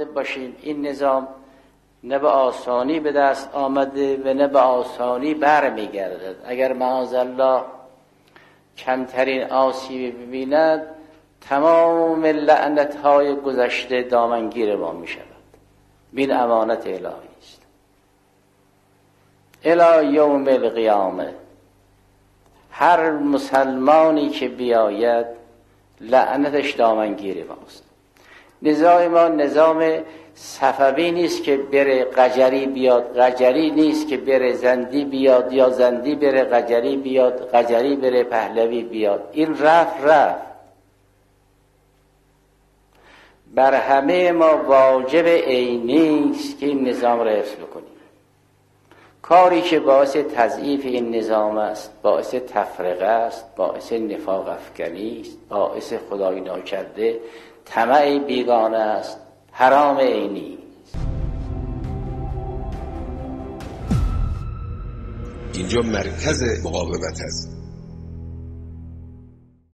مواظب باشیم این نظام نه به آسانی به دست آمده و نه به آسانی بر میگردد. اگر معاذالله کمترین آسیبی ببیند تمام لعنت‌های گذشته دامنگیر ما می شود. بین امانت الهی است. الی یوم القیامه هر مسلمانی که بیاید لعنتش دامنگیر ماست. نظام ما نظام صفوی نیست که بره قجری بیاد، قجری نیست که بره زندی بیاد، یا زندی بره قجری بیاد، قجری بره پهلوی بیاد. این رفت بر همه ما واجب عینی است که این نظام را حفظ بکنیم. کاری که باعث تضعیف این نظام است، باعث تفرقه است، باعث نفاق افکنی است، باعث خدای ناکرده طمع بیگانه است، حرام عینی. اینجا مرکز مقاومت است.